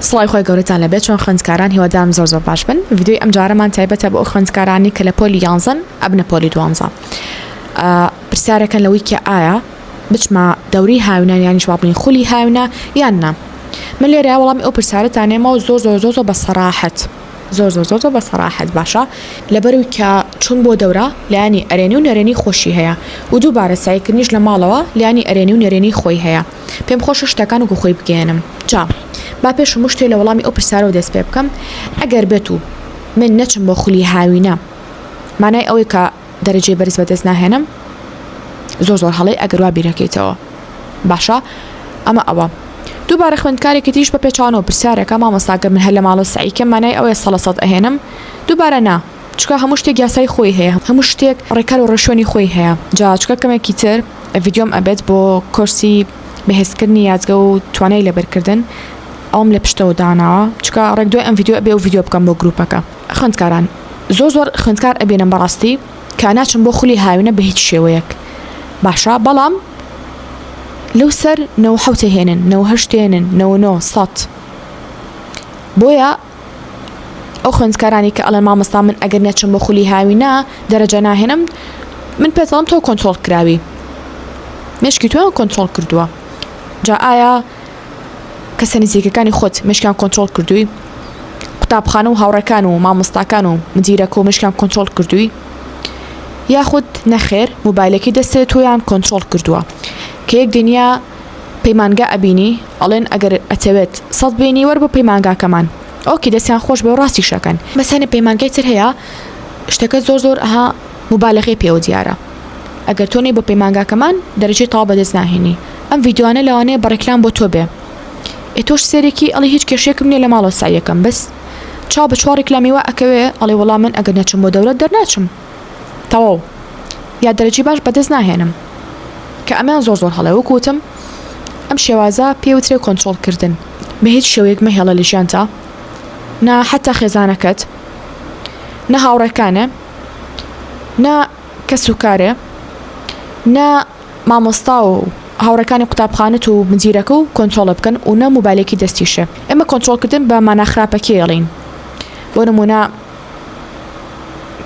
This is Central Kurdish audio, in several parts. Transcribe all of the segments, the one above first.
سڵای خۆی گەورەتان لەبێت چۆن خوێندکاران هیوادارم زۆر باش بن. ڤیدیۆی ئەم جارەمان تایبەتە بۆ خوێندکارانی کە لە پۆلی 11 ئەبنە پۆلی 12. پرسیارەکەن لەوەی کە ئایا بچمە دەوری هاوینە یانی شوابڵین خولی هاوینە یان نا. من لێرە وەڵامی ئەو پرسیارەتانێمەوە زۆر بە سەراحەت زۆر بە سەراحەت باشە لەبەروی کە چون بۆ دەورە لایانی ئەرێنی و نەرێنی خۆشی هەیە و دووبارە سایکردنیش لە ماڵەوە لایانی ئەرێنی و نەرێنی خۆی هەیە. پێم خۆشە شتەکان وەکو خۆی بگەێنم. جا با پێش هەموو شتێ لە وەڵامی ئەو پرسیارەوە دەست پێ بکەم. ئەگەر بێت و من نەچم بۆ خولی هاوینە مانای ئەوەی کە دەرەجەی بەرز بەدەست ناهێنم زۆر هەڵەی ئەگەر وا بیرەکەیتەوە باشە. ئەمە ئەوە دووبارە خوێندکارێکی تریش بە پێچوانەوە پرسیارەکە مامۆستاگەر من هەر لە ماڵە سعیکە مانای ئەوەیە 100% ئەهێنم. دووبارە نا چکە هەموو شتێک یاسای خۆی هەیە، هەموو شتێک ڕێکار و ڕێشۆنی خۆی هەیە. جا چکە کەمێکی تر ڤیدیۆم ئەبێت بۆ کورسی بەهێزکردنی یازگە و توانای لەبەرکردن ئەوم لە پشتەوە داناوە چکە ڕێک دوای ئەم ڤیدیۆ ئەبێ و ڤیدیۆ بکەم بۆ گروپەکە. خوێندکاران زۆر خوێندکار ئەبێنم بەڕاستی کە ناچم بۆ خولی هاوینە بە هیچ شێوەیەک باشە، بەڵام لەو سەر 97 هێنن 98 هێنن 99 100. بۆیە ئەو خوێندکارانی کە ئەڵێن مامۆستا من ئەگەر نەچم بۆ خولی هاوینە دەرەجە ناهێنم، من پێتەڵم تۆ کۆنترۆڵ کراوی مشکی تۆ کۆنترۆڵ کردووە. جا ئایا کەسە نزیکەکانی خۆت مشکیان کۆنترۆڵ کردووی؟ قوتابخانە و هاوڕەکان و مامۆستاکان و مدیرەکە و مشکیان کۆنترۆڵ کردووی؟ یاخود نەخێر موبایلێکی دەستێت تۆیان کۆنترۆڵ کردووە کە یەک دنیا پەیمانگا ئەبینی ئەڵێن ئەگەر ئەتەوێت 100 بینی وەر بۆ پەیمانگاکەمان ئۆکی دەستیان خۆش بێ و ڕاستی شەکەن. بەسەنە پەیمانگای تر هەیە شتەکە زۆر ئەها موبایلەکەی پێوە دیارە. ئەگەر تۆ نەی بۆ پەیمانگاکەمان دەرەجەی تەواو بەدەست ناهێنی. ئەم ڤیدیۆانە لەوانەیە بەڕێکلام بۆ تۆ بێ. تۆش سێرێکی ئەڵێ هیچ کێشەیەکم نییە لە ماڵەوە سایەکەم بەس چاو بە چوار ڕێکلامی وا ئەکەوێ ئەڵێ وەڵام من ئەگەر نەچم بۆ دەورەت دەرناچم تەواو یا دەرەجی باش بەدەست ناهێنم کە ئەمیان زۆر هەڵێ وەکوتم ئەم شێوازە پێوترێ کۆنترۆڵکردن بە هیچ شێوەیەک مەهێڵە لە ژیانتا نا حتا خێزانەکەت نا هاوڕێکانە نا کەس و کارێ نا مامۆستا و هاوڕەکانی قوتابخانەت و مدیرەکە و کۆنترۆڵ بکەن و نە موبایلێکی دەستیشە. ئێمە کۆنترۆڵکردن بە مانە خراپەکەی ئەڵێن. بۆ نمونە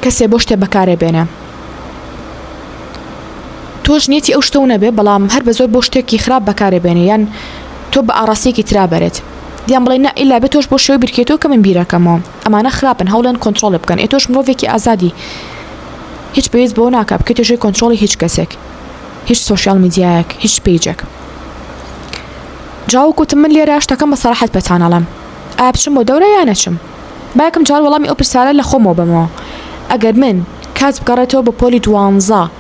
کەسێ بۆ شتێ بەکارێ بێنە تۆش نیەتی ئەو شتە نەبێ بەڵام هەر بە زۆر بۆ شتێکی خراپ بەکارێ بێنێ یان تۆ بە ئاراسیەکی ترا بەرێت دیان بڵێ نە ئیلا بێت تۆش بۆ شێوە بیرکێتەوە کە من بیرەکەمەوە. ئەمانە خراپن هەوڵێن کۆنترۆڵ بکەن. تۆش مرۆڤێکی ئازادی هیچ پێویست بۆ ناکە بکە توێژەی کۆنترۆڵی هیچ کەسێک هیچ سۆشیال میدیایەک هیچ پیجێک. جاوکوتم من لێرە شتەکەم بە سەراحەت پێتانەڵم ئایا بچم بۆ دەورە یان نەچم. باەکەم جار وەڵامی ئەو پرسیارە لە خۆمەوە بمەوە. ئەگەر من کات بگەڕێتەوە بە پۆلی 12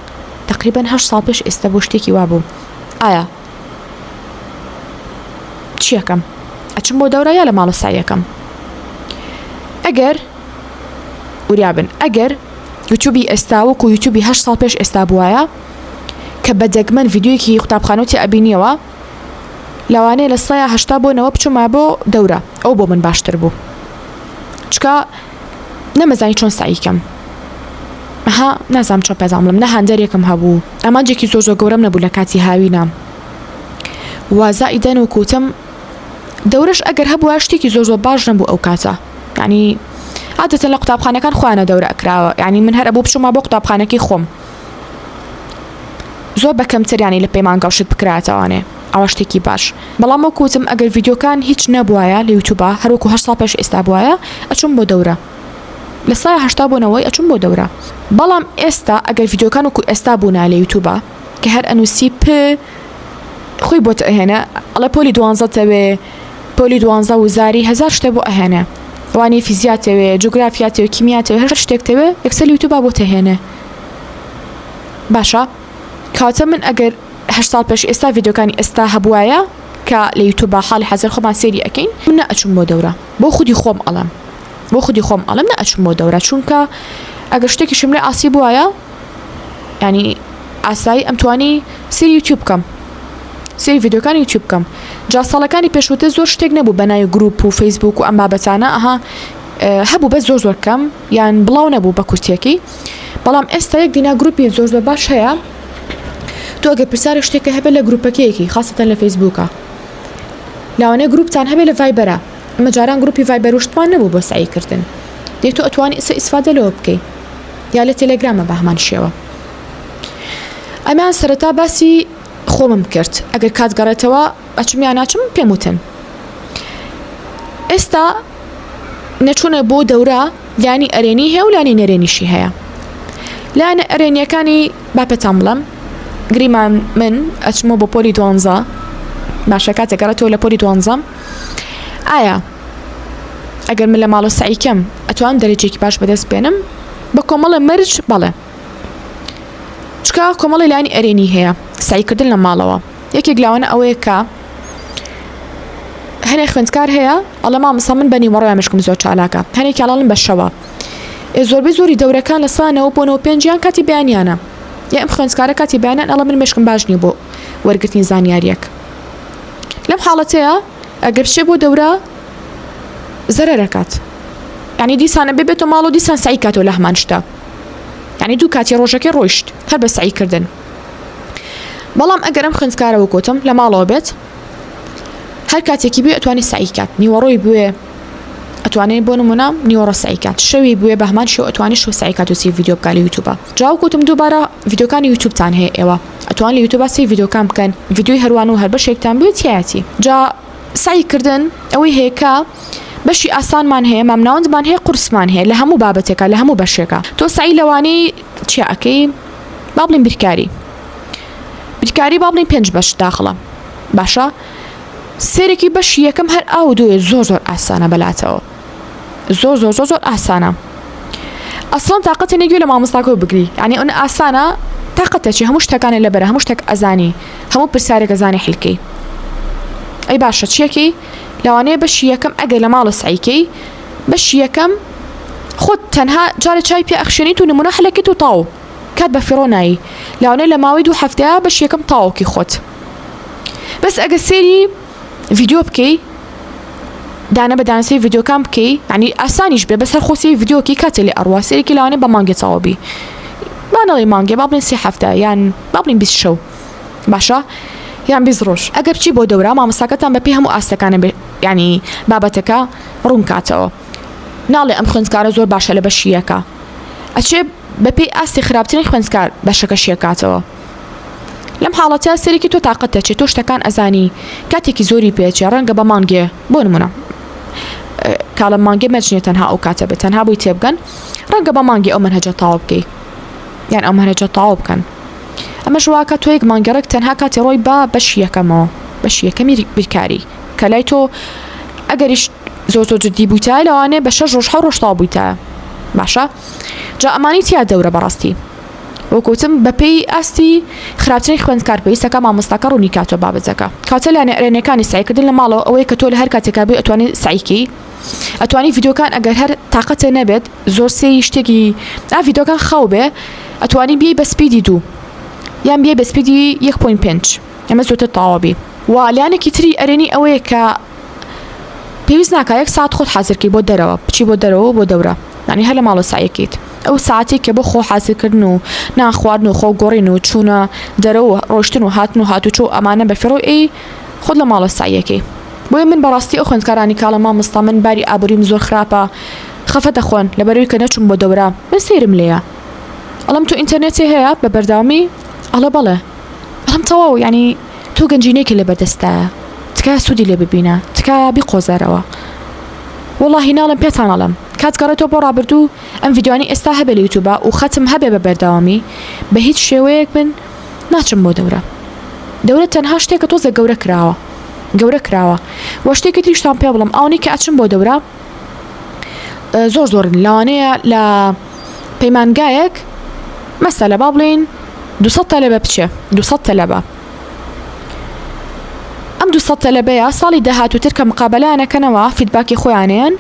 تقریبا 8 ساڵ پێش ئێستا بۆ شتێکی وابوو ئایا چیەکەم؟ ئەچم بۆ دەورە یا لە ماڵە سایەکەم؟ ئەگەر وریابن ئەگەر یوتیوبی ئێستا وەکو یوتیوبی 8 ساڵ پێش ئێستا بووایە کە بەدەگمەن ڤیدیۆیەکی قوتابخانەوتی ئەبینیەوە لەوانەیە لە 180 بۆ 90 بچمە بۆ دەورە ئەو بۆ من باشتر بوو چکە نەمەزانی چۆن سعیکەم ها نازام چۆن پێزانڵم نە هەندێرێکم هەبوو ئەمانجێکی زۆر گەورەم نەبوو لە کاتی هاوینە وازائیدەن و کوتم دەورەش ئەگەر هەبووە شتێکی زۆر باش نەبوو ئەو کاتە یعنی عادەتەن لە قوتابخانەکان خۆیانە دەورە ئەکراوە یعنی من هەر ئەبوو بچمە بۆ قوتابخانەکەی خۆم زۆر بەکەمتر ینی لە پەیمانگا شت بکراتەوانێ ئەوە شتێکی باش. بەڵام وەکوتم ئەگەر ڤیدیۆکان هیچ نەبووایە لە یوتیوبە هەروەکو 8 ساڵ پێش ئێستا بووایە ئەچم بۆ دەورە لە 180 بوونەوەی ئەچم بۆ دەورە. بەڵام ئێستا ئەگەر ڤیدیۆکان وەکو ئێستا بوونا لە یوتیوبە کە هەر ئەنووسی خۆی بۆ ئەهێنە ئەڵێ پۆلی 12 تەوێ پۆلی 12 وزاری 1000 شتێ بۆ ئەهێنە وانی فیزیاتەوێ جوگرافیاتەوە کیمیاتەوە هەر شتێکتەوێ یەکسەر یوتیوبە بۆ تەهێنێ باشە. کاتە من ئەگەر 8 ساڵ پێش ئێستا ڤیدیۆکانی ئێستا هەبوایە کە لە یوتیوبە حاڵی حەزر خۆمان سێری ئەکەین من نەئەچم بۆ دەورە بۆ خودی خۆم ئەڵم نەئەچم بۆ دەورە چونکە ئەگەر شتێکی شمرێ ئاسی بووایە ینی ئاسایی ئەمتوانی سێری یوتیوب بکەم سێری ڤیدیۆکانی یوتیوب بکەم. جا ساڵەکانی پێشووتە زۆر شتێک نەبوو بەناوی گروپ و فەیسبوک و ئەم بابەتانە ئەها هەبوو بەس زۆر کەم یان بڵاو نەبوو بە کورتێکی. بەڵام ئێستا یەک دینا گروپی زۆر باش هەیە تۆ ئەگەر پرسیارە شتێکە هەبێت لە گروپەکەیەکی خاصەتەن لە فەیسبووکە لەوانەیە گروپتان هەبێت لە ڤایبەرە مەجاران گروپی ڤایبەر وشتمان نەبوو بۆ سعیکردن دێ تۆ ئەتوانی ئیسفادە لەوە بکەی یا لە تێلەگرامە بە هەمان شێوە. ئەمیان سەرەتا باسی خۆمم کرد ئەگەر کات گەڕێتەوە ئەچم یا ناچم پێم وتن. ئێستا نەچوونە بۆ دەورە لانی ئەرێنی هەیە و لانی نەرێنیشی هەیە. لایەنە ئەرێنیەکانی باپەتان بڵم گریمان من ئەچمە بۆ پۆلی 12 باشە کاتێک گەڕێتەوە لە پۆلی 12 ئایا ئەگەر من لە ماڵە سعیکەم ئەتوان دەرەجێکی باش بەدەست بێنم بە کۆمەڵە مەرج بەڵێ چکە کۆمەڵی لانی ئەرێنی هەیە سعیکردن لە ماڵەوە. یەکێک لاوانە ئەوەیە کە هەنێک خوێندکار هەیە ئەڵە مامۆستا من بە نیوەڕۆیان مشکم زۆر چالاکە هەنێکی ئەڵێن بە شەوە زۆربەی زۆری دەورەکان لە سانەوە بۆ 95 کاتی بەیانیانە یا ئەم خوێندکارە کاتی بەیانیان ئەڵە من مشکم باش نییە بۆ وەرگرتنی زانیاریەک. لەم حاڵەتەیە ئەگەر بچێ بۆ دەورە زەرەرەکات یعنی دیسانە بێتەوە ماڵ و دیسان سعی کاتەوە لە هەمان شتە یعنی دوو کاتی ڕۆژەکەی ڕۆیشت هەر بە سعیکردن. بەڵام ئەگەر ئەم خوێندکارە وەکوتم لە ماڵەوە بێت هەر کاتێکی بێ ئەتوانی سعی کات نیوەڕۆی بوێ ئەتوانێت بۆ نمونە نیوەڕۆ سعی کات شەوی بوێ بە هەمان شێوە ئەتوانی شەو سعی کات و سی ڤیدیۆ بکات لە یوتیوبە. جاوە کوتم دووبارە ڤیدیۆکانی یوتیوبتان هەیە ئێوە ئەتوان لە یوتیوبە سی ڤیدیۆکان بکەن ڤیدیۆی هەروان و هەر بەشێکتان بێت تایەتی. جا سعیکردن ئەوەی هەیە کە بەشی ئاسانمان هەیە مامناوەندمان هەیە قورسمان هەیە لە هەموو بابەتێکە لە هەموو بەشێکە. تۆ سعی لەوانەی چیا ئەەکەی با بڵین بیرکاری با بڵین 5 بەش داخڵە باشە سێرێکی بەشی یەکەم هەر ئاو دوێ زۆر ئاسانە بەلاتەوە زۆر ئاسانە. ئەسڵان تااقەتی نەگوێ لە مامۆستاکەوە بگری یعنی ئەوە ئاسانە تااقەتێکی هەموو شتەکانە لەبەرە هەموو شتێک ئەزانی هەموو پرسیارێک ئەزانی حلکەی. ئەی باشە چیەکەی لەوانەیە بەشی یەکەم ئەگەر لە ماڵە سعیکەی بەشی یەکەم خۆت تەنها جارە چای پێ ئەخشێنیت و نمونە حلەکەیت و تاو کات بە فیڕۆنایی لەوانەیە لە ماوەی 2 هەفتەیە بەشی یەکەم تاوەکی خۆت. بەس ئەگە سێری ڤیدیۆ بکەی دانە بە دانسەی ڤیدیۆکان بکەی ینی ئاسانیش بێ بەس هەر خۆسی ڤیدیۆکی کاتێ لێ ئەڕوا سێرێکی لەوانەیە بە مانگێ چاوەبی بانەڵی مانگێ با بڵین 3 هەفتە یان با بڵین 20 شەو باشە یان 20 ڕۆژ. ئەگەر بچی بۆ دەورە مامۆستاکەتان بەپێی هەموو ئاستەکانە بێ ینی بابەتەکە ڕوون کاتەوە ناڵێ ئەم خوێندکارە زۆر باشە لە بەشی یەکە ئەچێ بەپێی ئاستی خراپترین خوێندکار بەشەکە شیەکاتەوە. لەم حاڵەتە سەرێکی تۆ تااقەت دەچێت تۆ شتەکان ئەزانی کاتێکی زۆری پێچێ ڕەنگە بە مانگێ بۆ نمونە کاڵە مانگێ مەچنێت تەنها ئەو کاتە بێت تەنها بووی تێبگەن ڕەنگە بە مانگی ئەو منهەجە تاو بکەی یان ئەو منهەجە تاو بکەن. ئەمە ژواکە تۆ یەک مانگەڕێک تەنها کاتی ڕۆی بە بەشی یەکەمەوە بەشی یەکەمی بیرکاری کە لای تۆ ئەگەریش زۆر جدی بوویتە لەوانێ بە 6 ڕۆژ 7 ڕۆژ تاو بوویتە باشە. جا ئەمانی تیا دەورە بەڕاستی وەکوتم بەپێی ئاستی خراپترین خوێندکار پێویستەکە مامۆستاکە ڕوونی کاتۆ بابەتەکە کاتە لە ئەرێنەکانی سعیکردن لە ماڵەوە ئەوەیە کە تۆ لە هەر کاتێکا بێ ئەتوانی سعیکی ئەتوانی ڤیدیۆکان ئەگەر هەر تااقەتە نەبێت زۆر سێری شتێکی ڤیدیۆکان خاو بێ ئەتوانی بیەی بە سپیدی 2 یان بیەی بە سپیدی 1.5 ئەمە زۆرتر تاوەبی. والیانێکی تری ئەرێنی ئەوەیە کە پێویست ناکە 1 ساعت خۆت حازرکەی بۆ دەرەوە بچی بۆ دەرەوە بۆ دەورە ینی هەر لە ماڵە سعیەکەیت ئەو ساعتی کە بۆ خۆ حازرکردن و ناخواردن و خۆ گۆڕین و چوونە دەرەوە ڕۆشتن و هاتن و هاتوچۆ ئەمانە بە فێڕۆ ئەی خۆت لە ماڵە سعیەکەی. بۆیە من بەڕاستی ئەو خوێندکارانی کاڵە مامۆستا من باری ئابووریم زۆر خراپە خەفە دەخۆن لەبەرەوەی کە نەچوون بۆ دەورە من سەیرم لێیە ئەڵم تۆ ئینتەرنێتی هەیە بە بەرداوامی ئەڵە بەڵێ ئەڵم تەواو ینی تۆ گەنجینێکی لە بەردەستایە تکایە سوودی لێ ببینە تکایە بیقۆزەرەوە وەڵاهی ناڵم پێتان ئەڵم کات گەڕێتەوە بۆ ڕابردوو ئەم ڤیدیۆانی ئێستا هەبێ لە یوتیوبە و خەتم هەبێ بە بەرداوامی بە هیچ شێوەیەک من ناچم بۆ دەورە تەنها شتێکە تۆزە گەورە کراوە وە شتێکی تریشتان پێ بڵم ئەوەی کە ئەچم بۆ دەورە زۆرن لەوانەیە لە پەیمانگایەک مەسەلە با بڵین 200 تەلەبە بچێ 200 تەلەبە ئەم 200 تەلەبەیە ساڵی داهاتووتر کە مقابلەیانەکەنەوە فیدباکی خۆیانیان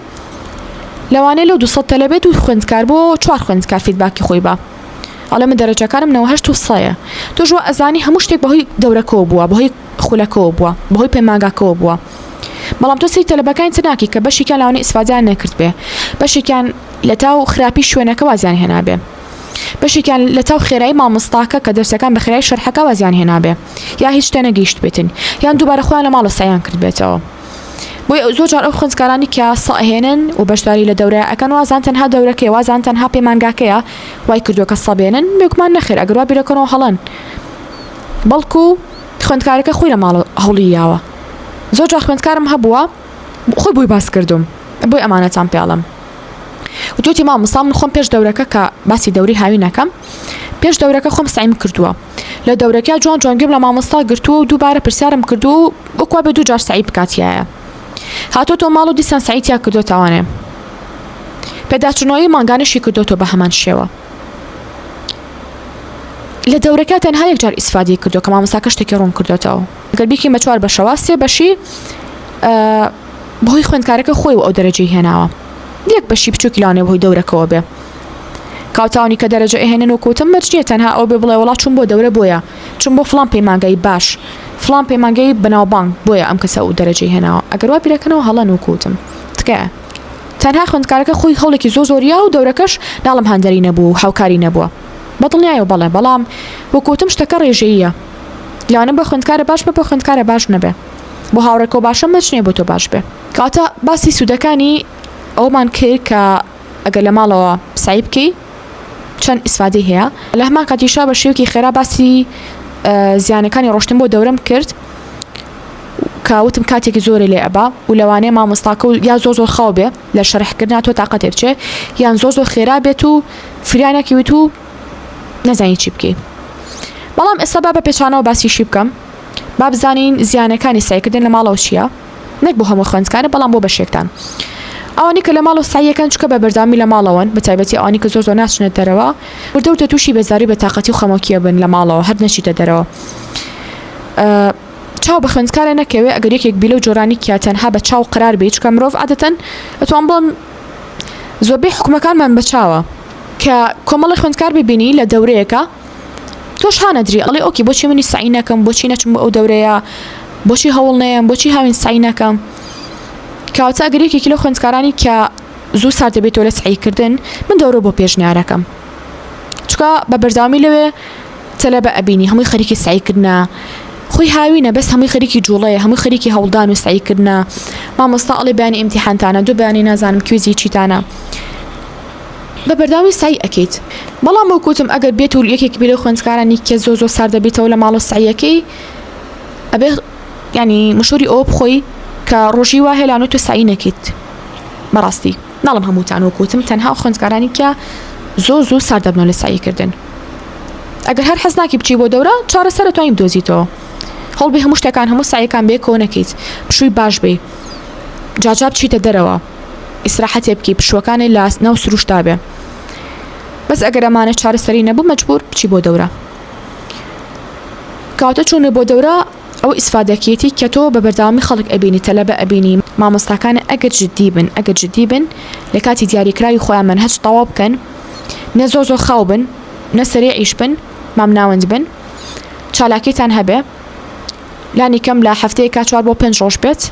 لەوانەیە لەو 200 تەلەبێت و خوێندکار بۆ 4 خوێندکار فیدباکی خۆی بە ئەڵێ من دەرەجەکانم 98 و 100 تۆ ژوە ئەزانی هەموو شتێک بەهۆی دەورەکەوە بووە بەهۆی خولەکەوە بووە بەهۆی پەیمانگاکەوە بووە بەڵام تۆ سی تەلەبەکانی تناکی کە بەشێکیان لەوانەیە ئیسفادەیان نەکرد بێ بەشێکیان لە تاو خراپی شوێنەکە وازیان هێنابێ بەشێکیان لە تاو خێرایی مامۆستاکە کە دەرسەکان بە خێرایی شەرحەکە وازیان هێنابێ یا هیچ شتێ نەگەیشت بێتن یان دووبارە خۆیان لە ماڵە سەیان کرد بێتەوە بۆیە زۆر جار ئەو خوێندکارانی کە سەهێنن و بەشداری لە دەورەیە ئەکەن وازان تەنها دەورەکەی وازان تەنها پەیمانگاکەیە وای کردووە کە سەبێنن بێگومان نەخێر ئەگەر وا بیرەکەنەوە هەڵەن بەڵکو خوێندکارەکە خۆی لە ماڵ هەوڵیاوە. زۆر جار خوێندکارم هەبووە خۆی بووی باس کردوم بۆی ئەمانەتان پێڵم وتوتی مامۆستا من خۆم پێش دەورەکە کە باسی دەوری هاوی نەکەم پێش دەورەکە خۆم سعیم کردووە لە دەورەکە جوان جوانگەم لە مامۆستا گرتووە و دووبارە پرسیارم کردو وەکوا بە دوو جار سعی بکاتیایە هاتۆتۆ ماڵ و دیسان سعیتیا کردوتەوانێ پێداچوونەوەی مانگانشی کردوتۆ بە هەمان شێوە لە دەورەکە تەنها یەک جار ئیسفادی کردو کە مامۆستا شتێکی ڕوون کردوتەوە گەر بیکەین بە 4 بەشەوە 3 بەشی بەهۆی خوێندکارەکە خۆی و ئەو دەرەجەی هێناوە یەک بەشی بچووکی لانێ بەهۆی دەورەکەەوە بێ کاوتاوانی کە دەرەجە ئەهێنن و کوتم مەرجێ تەنها ئەو بێ بڵێ وڵات چوون بۆ دەورە بۆیە چون بۆ فلان پەیمانگای باش فلان پەیمانگای بەناوبانگ بۆیە ئەم کەسە و دەرەجەی هێناوە ئەگەر وا بیرەکەنەوە هەڵەن و کوتم تکایە تەنها خوێندکارەکە خۆی هەوڵێکی زۆریا و دەورەکەش ناڵم هەندەری نەبوو هاوکاری نەبووە بەدڵنیایە بەڵێ بەڵام وەکوتم شتەکە ڕێژەیە لانە بە خوێندکارە باش بە بە خوێندکارە باش نەبێ بۆ هاوڕێکۆ باشە مەچنێ بۆ تۆ باش بێ کاتە باسی سوودەکانی ئەومان کرد کە ئەگەر لە ماڵەوە سعی بکەی چەند ئیسفادەی هەیە لە هەمان کاتیشا بە شێوکی خێرا باسی زیانەکانی ڕۆشتن بۆ دەورەم کرد کەوتم کاتێکی زۆری لێ ئەبا و لەوانەیە مامۆستاکە و یا زۆر خاو بێ لە شەرحکردنا تۆ تااقەتێ بچێ یان زۆر خێرا بێت و فریانێکی وت و نەزانی چی بکەی بەڵام ئێستا با بە پێچانەوە باسیشی بکەم با بزانین زیانەکانی سعیکردن لە ماڵەوە چییە نەک بۆ هەموو خوێندکارە بەڵام بۆ بەشێکتان ئەوانی کە لە ماڵەوە سعیەکەن چکە بە بەردامی لە ماڵەوەن بە تایبەتی ئەوانی کە زۆر ناچنێت دەرەوە وردەوتە تووشی بێزاری بە تااقەتی و خەمۆکیە بن لە ماڵەوە هەر نەچیتە دەرەوە چاو بە خوێندکارە نەکەوێ ئەگەر یەکێک بیلە و جۆرانی کە تەنها بە چاو قرار بێت چکە مرۆڤ عادەتەن ئەتوان بڵم زۆربەی حکومەکانمان بە چاوە کە کۆمەڵی خوێندکار ببینی لە دەورەیەکە تۆش هانەدری ئەڵێ ئۆکی بۆچی منی سعی نەکەم بۆچی نەچم بۆ ئەو دەورەیە بۆچی هەوڵ نەیەم بۆچی هاوین سعی نەکەم کەواتە ئەگەر یەکێکی لەو خوێندکارانی کە زوو سار دەبێتەوە لە سعیکردن من دەورە بۆ پێشنیارەکەم چکە بە بەرداوامی لەوێ تەلەبە ئەبینی هەمووی خەریکی سعیکردنە خۆی هاوینە بەس هەمووی خەریکی جوڵەیە هەمووی خەریکی هەوڵدان و سعیکردنە مامۆستا ئەڵێ بەیانی ئیمتیحانتانە دوو بەیانی نازانم کوێزی چیتانە بە بەرداوی سعی ئەکەیت بەڵام بۆ کوتم ئەگەر بێت و یەکێک بێ لەو خوێندکارانی کە زۆر سار دەبێتەوە لە ماڵ و سعیەکەی ئەبێ ینی مشوری ئەوە بخۆی کە ڕۆژی وا هێلان و تۆ سعی نەکەیت بەڕاستی ناڵم هەمووتان وەکوتم تەنها خوێندکارانی کە زۆر سار دەبنەوە لە سعیکردن ئەگەر هەر حەز ناکی بچی بۆ دەورە چارەسەر توانیم دۆزیتەوە هەڵبێ هەموو شتەکان هەموو سعیەکان بێ کۆ نەکەیت پشووی باش بێ جاجاب بچیتە دەرەوە ئیسراحەتێ بکەی پشوەکانی لە ناو سروشتا بێ بەس ئەگەر ئەمانە چارەسەری نەبوو مەجبور بچی بۆ دەورە کەواتە چوونە بۆ دەورە ئەو ئیسفادەکێتی کە تۆ بە بەرداوامی خەڵک ئەبینی تەلەبە ئەبینی مامۆستاکانە ئەگەر جددی بن لە کاتی دیاریکراوی خۆیان منهەج تەواو بکەن نە زۆر خاو بن نە سەریعیش بن مام ناوەند بن چالاکیتان هەبێ لانی کەم لە هەفتەیەکە 4 بۆ 5 ڕۆژ بێت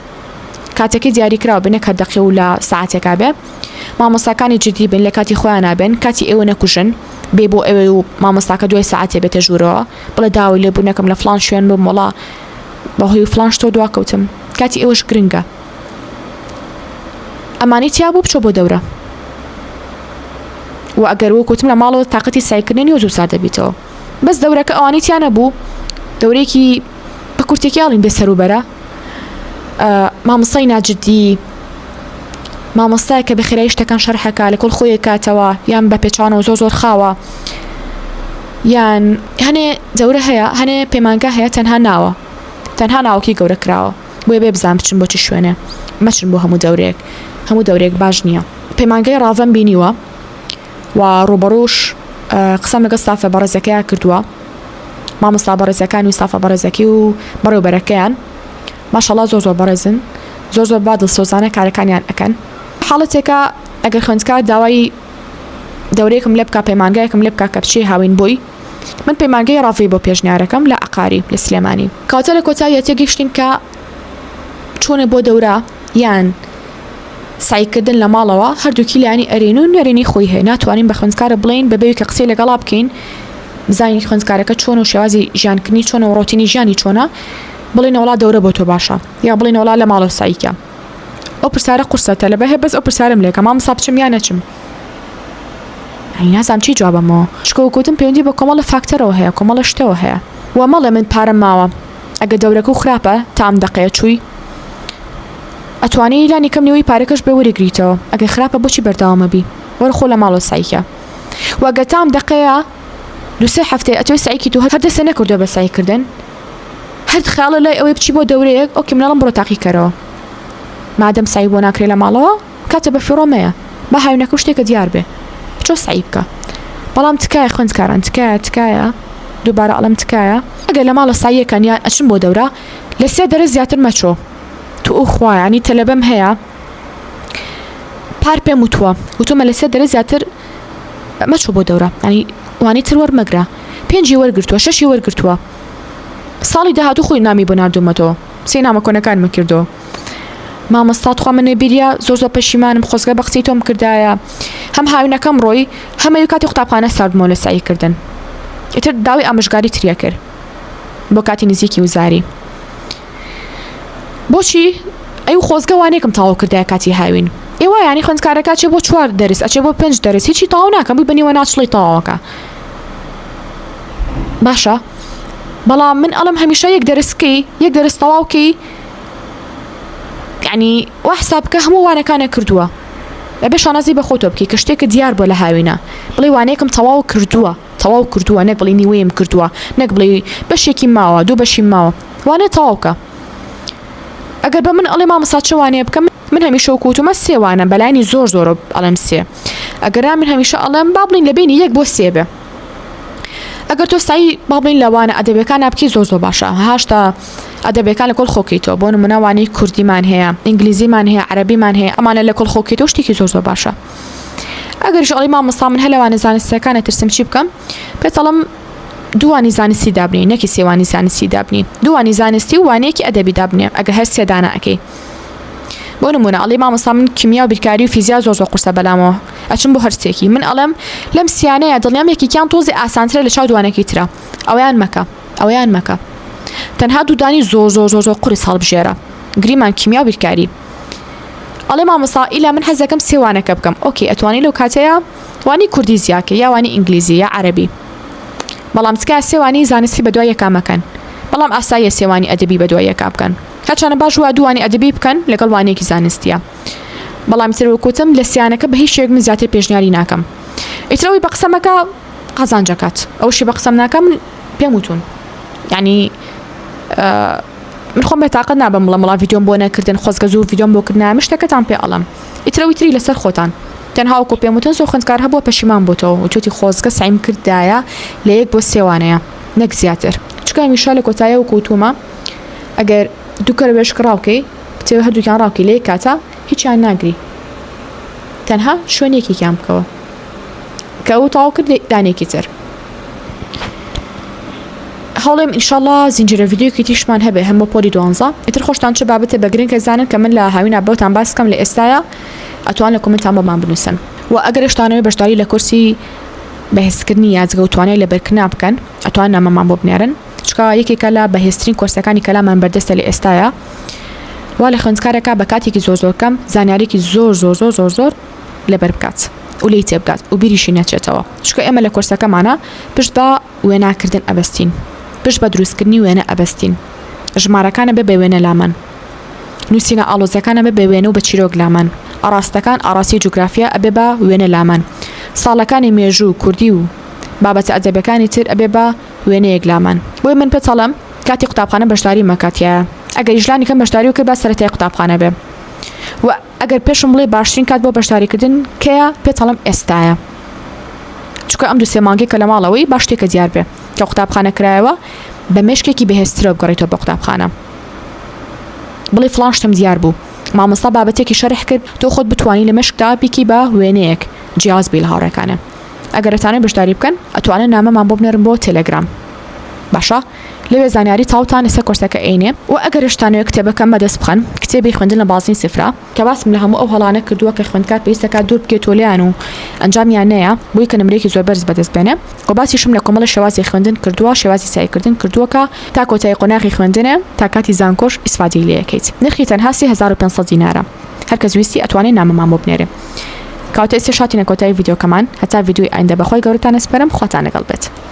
کاتێکی دیاریکراوە بنە کە دەقی و لە ساعتێکا بێ مامۆستاکانی جددی بن لە کاتی خۆیان نابن کاتی ئێوە نەکوژن بێ بۆ ئەوێ و مامۆستاکە دوای ساعتێ بێتە ژوورەوە بڵێ داوای لێبوونەکەم لە فلان شوێن بم وڵا بەهۆی فلان شتۆ دواکەوتم کاتی ئێوەش گرنگە ئەمانی تیا بوو بچۆ بۆ دەورە و ئەگەر وەکوتم لە ماڵەوە تااقەتی سعیکردنی و زوو سار دەبێتەوە بەس دەورەکە ئەوانی تیانە بوو دەورێکی بە کورتێکی ئاڵین بێ سەروبەرە مامۆستای ناجددی مامۆستای کە بەخێرایی شتەکان شەرحەکە لە کۆڵ خۆی کاتەوە یان بە پێچانەوە زۆر خاوە یان هەنێ دەورە هەیە هەنێ پەیمانگا هەیە تەنها ناوەکی گەورە کراوە بۆیە بێ بزان بچن بۆ چ شوێنێ مەچن بۆ هەموو دەورێک باش نییە پەیمانگای ڕاڤەم بینیوە و ڕوبەڕۆژ قسەم لەگەڵ ستافە بەڕێزەکەیان کردووە مامۆستا بەڕێزەکان و ستافە بەڕێزەکەی و بەڕێوەبەرەکەیان ماشەڵڵا زۆر بەڕێزن زۆر با دڵسۆزانە کارەکانیان ئەکەن حاڵەتێکە ئەگەر خوێندکار داوای دەورەیەکم لێ بکە پەیمانگایەکم لێ بکە کە بچی هاوین بووی من پەیمانگای ڕاوی بۆ پێشنیارەکەم لە عەقاری لە سلێمانی کاتە لە کۆتایی تێگەیشتین کە چۆنە بۆ دەورە یان سعیکردن لە ماڵەوە هەردووکی لایانی ئەرێن و نەرێنی خۆی هەیە ناتوانین بە خوێندکارە بڵین بەبێ کە قسەی لەگەڵا بکەین بزانین خوێندکارەکە چۆن و شێوازی ژیانکردنی چۆنە و ڕۆتینی ژیانی چۆنە بڵین وڵا دەورە بۆ تۆ باشە یا بڵین وڵا لە ماڵەوە سعیکە ئەو پرسیارە قورسەتە لەبەر هەیە بەس ئەو پرسیارم لێکە مامۆستا بچم یان نەچم نازانم چی جوابەمەوە چکە وەکوتم پەیوەندی بە کۆمەڵە فاکتەرەوە هەیە کۆمەڵە شتەوە هەیە وا مەڵێ من پارەم ماوە ئەگە دەورەکە و خراپە تا ئەم دەقەیە چووی ئەتوانی لانی کەم نێوەی پارەکەش بێ وەرەگریتەوە ئەگە خراپە بۆچی بەردەوامە بی وەرە خۆ لە ماڵۆ سایکە وەگە تام دەقەیە دوسێ هەفتەیە ئەتوێ سایکی تو هەر دەسێ نەکردو بە سایکردن هەر خاڵە لای ئەوەی بچی بۆ دەورەیەک ئۆکێ منەڵم بڕۆ تاقیکەرەوە مادەم سای بۆ ناکرێ لە ماڵەوە کاتە بە فیڕۆمەیە با هاوینەکە شتێکە دیار بێ چۆ سعی بکە بەڵام تکایە خوێندکاران تکایە دووبارە ئەڵم تکایە ئەگەر لە ماڵە ساییەکان یان ئەچن بۆ دەورە لە 3 دەرە زیاتر مەچۆ تو ئەو خوایانی تەلەبەم هەیە پار پێم وتومە لە 3 دەرە زیاتر مەچۆ بۆ دەورە ینی وانی تر وەرمەگرە 5 وەرگرتووە 6 وەرگرتووە ساڵی داهاتوو خۆی نامی بۆ ناردوومەتەوە 3 نامە کۆنەکانمە کردو مامۆستا خوا منە بیریا زۆر پەشیمانم خۆزگە بە قسەی تۆم کردایە هەم هاوینەکەم ڕۆی هەمەوی کاتی قوتابخانە ساردمەوە لە ساییکردن ئیتر داوای ئامۆژگاری تریە کرد بۆ کاتی نزیکی وزاری بۆچی ئەو خۆزگە وانێکم تاوا کردایە کاتی هاوین ئێوە ینی خوێندکارەکە چێ بۆ 4 دەرس ئەچێ بۆ 5 دەرس هیچی تاوا ناکەم بووی بەنێوە ناچڵی تاواکە باشە بەڵام من ئەڵم هەمیشە یەک دەرس تەواوکەی یعنی وا حساب بکە هەموو وانەکانە کردووە لەبێ شانازی بە خۆتۆ بکەی کە شتێکە دیار بۆ لە هاوینە بڵێ وانەیەکم تەواو کردووە نەک بڵێ نیوەیەم کردووە نەک بڵێ بەشێکی ماوە دوو بەشی ماوە وانێ تەواوکە ئەگەر بە من ئەڵێ مامۆستا چ وانەیە بکەم من هەمیشە وەکوتومە 3 وانە بەلایانی زۆر ئەڵێم 3 ئەگەرا من هەمیشە ئەڵێم با بڵین لە بینی 1 بۆ 3 بێ ئەگەر تۆ سایی با بڵین لەوانە ئەدەبیەکان بکەی زۆر باشە هاشتا ئەدەبیەکان لە کۆڵ خۆکەیتەوە بۆ نمونە وانەی کوردیمان هەیە ئینگلیزیمان هەیە عەرەبیمان هەیە ئەمانە لە کۆڵ خۆکەیتەوە شتێکی زۆر باشە ئەگەریش ئەڵێ مامۆستا من هەلەوانە زانستیەکانە ترسم چی بکەم پێت ئەڵم دووانی زانستی دابنی نەکی سێوانی زانستی دابنی دووانی زانستی و وانەیەکی ئەدەبی دابنێ ئەگەر هەر سێدانە ئەەکەی بۆ نمونە ئەڵێ مامۆستا من کیمیا و بیرکاری و فیزیا زۆر قورسە بەلامەوە ئەچم بۆ هەرسێکی من ئەڵێم لەم سیانەیە دڵنیام یەکێکیان تۆزی ئاسانترە لە چاو دوانەکەی ترە ئەویان مەکە تەنها دوودانی زۆر قورس هەڵبژێرە گریمان کیمیا و بیرکاری ئەڵێ مامۆستا ئیلا من حەزەکەم 3 وانەکە بکەم ئۆکێ ئەتوانی لەو کاتەیە وانی کوردی زیاکە یا وانی ئینگلیزی یا عەرەبی بەڵام تکایە 3 وانی زانستی بەدوای یەکامەکەن بەڵام ئاساییە 3 وانی ئەدەبی بەدوای یەکا بکەن هەرچانە باش وە دووانی ئەدەبی بکەن لەگەڵ وانەیەکی زانستیە بەڵام تر وەکوتم لە سیانەکە بە هیچ شێک من زیاتر پێشنیاری ناکەم ئیترەوەی بە قسەمەکە قەزانجەکات ئەوشی بە قسەم ناکەم پێم وتون یعنی من خۆم بێتاقەت نابم بڵێم وڵا ڤیدیۆم بۆ نەکردن خۆزگە زوو ڤیدیۆم بۆ کردنایە شتەکەتان پێ ئەڵم ئیترەوەی تری لەسەر خۆتان تەنها وەکو پێم وتن زۆر خوێندکار هەبووە پەشیمان بۆتەوە وتوتی خۆزگە سعیم کردایە لە 1 بۆ 3 وانەیە نەک زیاتر چکە هەمیشە لە کۆتاییە وەکوتومە ئەگەر دوو کەروێشک ڕاوکەی کتێوە هەردووکیان ڕاوکەی لە یەک کاتە هیچیان ناگری تەنها شوێنێکێکیان بکەوە کە ئەو تەواو کرد دانێکی تر هەوڵێم ئینشاڵڵا زنجیرە ڤیدیۆکی تیشمان هەبێ هەموو پۆلی 12 ئیتر خۆشتان چه بابەتێ بەگرنگ کە زانن کە من لە هاوینە بەوتان باس بکەم لە ئێستاە ئەتوان لە کۆمنتان بۆمان بنووسن و ئەگەر شتانەوەی بەشداری لە کورسی بەهێزکردنی یاجگە و توانای لەبەرکردنا بکەن ئەتوان نامەمان بۆ بنێرن چکە یەکێکە لە بەهێزترین کورسەکانی کەلامان بەردەستە لە ئێستاە وا لە خوێندکارێکە بە کاتێکی زۆر کەم زانیارێکی زۆر لەبەر بکات و لی تێبگات و بیریشی نەچێتەوە چکە ئێمە لە کورسەکەمانە پشت بە وێناکردن ئەبەستین پشت بە دروستکردنی وێنە ئەبەستین ژمارەکانە بە وێنە لامان نووسینە ئاڵۆزەکانە بە وێنە و بە چیرۆک لامان ئاڕاستەکان ئاڕاستی جوگرافیا ئەبێ بە وێنە لامان ساڵەکانی مێژوو کوردی و بابەتە ئەدەبەکانی تر ئەبێ بە وێنەیەک لامان بۆی من پێچەڵم کاتی قوتابخانە بەشداری مەکاتیە ئەگەر ژلانی کەم بەشداری و کرد بە سەرەتای قوتابخانە بێ و ئەگەر پێشم بڵێ باشترین کات بۆ بەشداریکردن کەیە پێچەڵم ئێستایە چکە ئەم 2-3 مانگی کە لە ماڵەوەی باش شتێکە دیار بێ کە قوتابخانە کرایەوە بە مێشکێکی بەهێزترە بگەڕێتەوە بە قوتابخانە بڵێ فڵان شتم دیار بوو مامۆستا بابەتێکی شەرح کرد تۆ خۆت بتوانی لە مێشکدا بیکی بە وێنەیەک جیاز بی لە هاوڕێکانە ئەگەر ئەتانەی بەشداری بکەن ئەتوانن نامەمان بۆ بنێرن بۆ تێلەگرام باشە لەوێ زانیاری تاوتان لەسەر کورسەکە عینێ و ئەگەر شتانەوە کتێبەکەم بەدەست بخەن کتێبی خوێندن لە بازنی سفرا کە باسم لە هەموو ئەو هەڵانە کردووە کە خوێندکار پێویستەکە دوور بکێتۆ لێیان و ئەنجامیان نەیە بۆی کە نمرەیەکی زۆر بەرز بەدەست بێنێ و باسیشم لە کۆمەڵە شێوازی خوێندن کردووە شێوازی سایکردن کردووەکە تا کۆتایی قۆناغی خوێندنە تا کاتی زانکۆش ئیسفادەی لێ یەکەیت نرخی تەنها 3500 دینارە هەرکەس ویستی ئەتوانێت نامەمان بۆ بنێرێ. کەواتە ئێستا شاتی نەکۆتایی ڤیدیۆ کەمان هەتا ڤیدیۆی ئایندە بەخۆی گەورەتان ئەسپەرم، خواتان لەگەڵ بێت.